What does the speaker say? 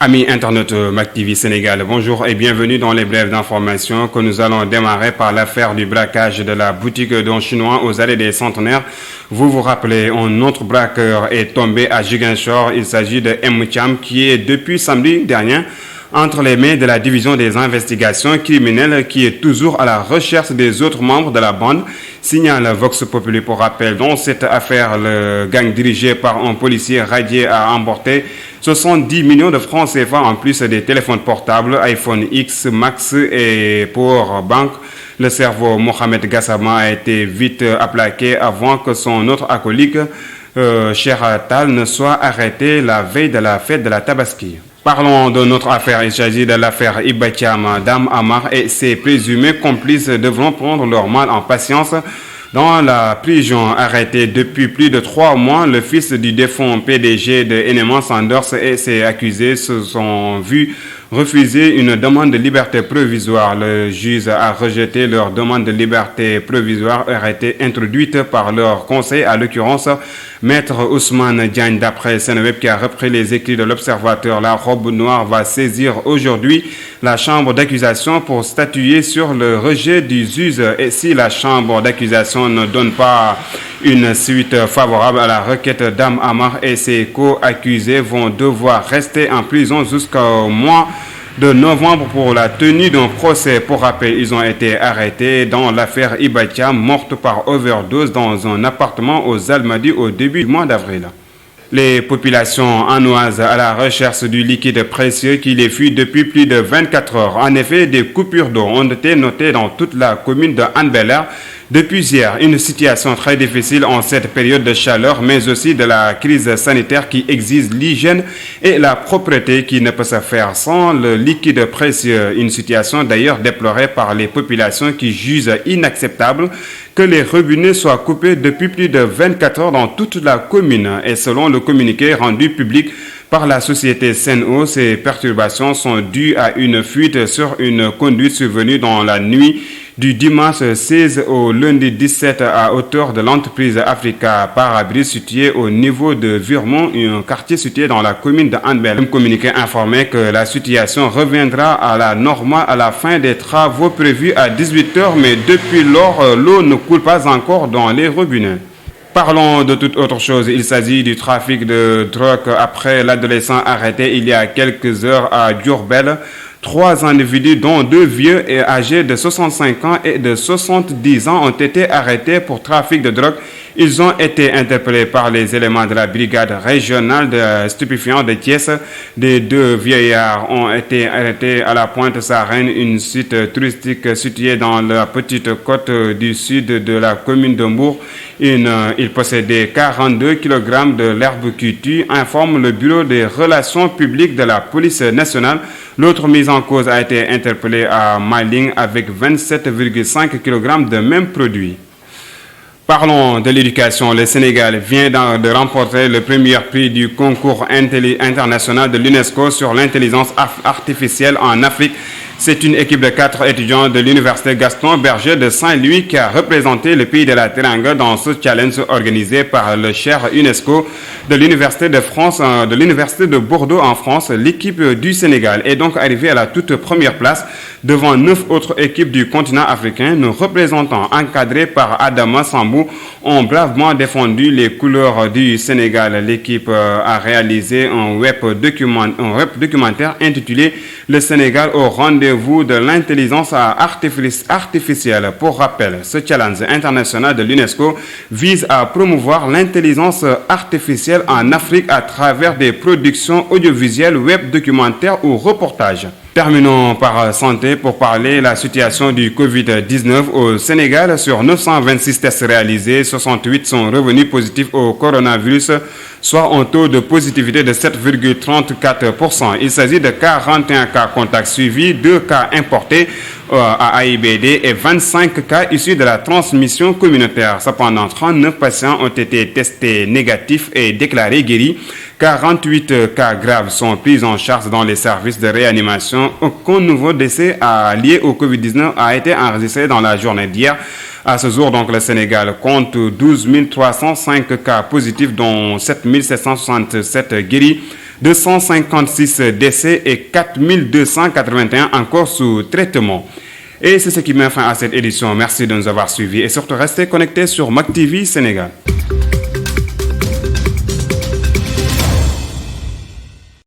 Amis internautes Mak TV Sénégal, bonjour et bienvenue dans les brèves d'information que nous allons démarrer par l'affaire du braquage de la boutique d'un Chinois aux allées des Centenaires. Vous vous rappelez, un autre braqueur est tombé à Ziguinchor. Il s'agit de M. Thiam qui est depuis samedi dernier entre les mains de la division des investigations criminelles qui est toujours à la recherche des autres membres de la bande, signale Vox Populi. Pour rappel, dans cette affaire, le gang dirigé par un policier radié a emporté 70 millions de francs CFA en plus des téléphones portables, iPhone X, Max et Power Bank. Le cerveau Mohamed Gassama a été vite aplaqué avant que son autre acolyte, Cheikh Tal, ne soit arrêté la veille de la fête de la Tabaski. Parlons de notre affaire. Il s'agit de l'affaire Iba Thiam. Dame Amar et ses présumés complices devront prendre leur mal en patience dans la prison. Arrêté depuis plus de 3 mois, le fils du défunt PDG de Eneman Sanders et ses accusés se sont vus refuser une demande de liberté provisoire. Le juge a rejeté leur demande de liberté provisoire a été introduite par leur conseil, à l'occurrence Maître Ousmane Diagne. D'après Seneweb qui a repris les écrits de l'Observateur, la robe noire va saisir aujourd'hui la chambre d'accusation pour statuer sur le rejet du juge. Et si la chambre d'accusation ne donne pas une suite favorable à la requête, Dame Amar et ses co-accusés vont devoir rester en prison jusqu'au mois de novembre pour la tenue d'un procès. Pour rappel, ils ont été arrêtés dans l'affaire Iba Thiam, morte par overdose dans un appartement aux Almadies au début du mois d'avril. Les populations hannoises à la recherche du liquide précieux qui les fuit depuis plus de 24 heures. En effet, des coupures d'eau ont été notées dans toute la commune de Hann-Bel-Air depuis hier. Une situation très difficile en cette période de chaleur, mais aussi de la crise sanitaire qui exige l'hygiène et la propreté qui ne peut se faire sans le liquide précieux. Une situation d'ailleurs déplorée par les populations qui jugent inacceptable que les robinets soient coupés depuis plus de 24 heures dans toute la commune. Et selon le communiqué rendu public par la société Sen'Eau, ces perturbations sont dues à une fuite sur une conduite survenue dans la nuit du dimanche 16 au lundi 17 à hauteur de l'entreprise Africa Parabris située au niveau de Virmont, un quartier situé dans la commune de Hann-Bel-Air. Le communiqué informait que la situation reviendra à la normale à la fin des travaux prévus à 18 h, mais depuis lors, l'eau ne coule pas encore dans les robinets. Parlons de toute autre chose. Il s'agit du trafic de drogue après l'adolescent arrêté il y a quelques heures à Diourbel. 3 individus, dont 2 vieux et âgés de 65 ans et de 70 ans, ont été arrêtés pour trafic de drogue. Ils ont été interpellés par les éléments de la brigade régionale de stupéfiants de Thiès. Les 2 vieillards ont été arrêtés à la Pointe-Sarène, une site touristique située dans la petite côte du sud de la commune de Mbour. Ils possédaient 42 kg de l'herbe qui tue, informe le bureau des relations publiques de la police nationale. L'autre mise en cause a été interpellé à Maling avec 27,5 kg de même produit. Parlons de l'éducation. Le Sénégal vient de remporter le premier prix du concours international de l'UNESCO sur l'intelligence artificielle en Afrique. C'est une équipe de 4 étudiants de l'université Gaston Berger de Saint-Louis qui a représenté le pays de la Teranga dans ce challenge organisé par le chaire UNESCO de l'Université de France, de l'Université de Bordeaux en France. L'équipe du Sénégal est donc arrivée à la toute première place devant 9 autres équipes du continent africain. Nos représentants, encadrés par Adama Sambou, ont bravement défendu les couleurs du Sénégal. L'équipe a réalisé un web documentaire intitulé « Le Sénégal au rendez-vous de l'intelligence artificielle ». Pour rappel, ce challenge international de l'UNESCO vise à promouvoir l'intelligence artificielle en Afrique à travers des productions audiovisuelles, web documentaires ou reportages. Terminons par santé pour parler de la situation du Covid-19 au Sénégal. Sur 926 tests réalisés, 68 sont revenus positifs au coronavirus, soit un taux de positivité de 7,34%. Il s'agit de 41 cas contacts suivis, 2 cas importés à AIBD et 25 cas issus de la transmission communautaire. Cependant, 39 patients ont été testés négatifs et déclarés guéris. 48 cas graves sont pris en charge dans les services de réanimation. Aucun nouveau décès lié au Covid-19 a été enregistré dans la journée d'hier. À ce jour, donc, le Sénégal compte 12 305 cas positifs, dont 7 767 guéris. 256 décès et 4281 encore sous traitement. Et c'est ce qui met fin à cette édition. Merci de nous avoir suivis et surtout restez connectés sur MAC TV Sénégal.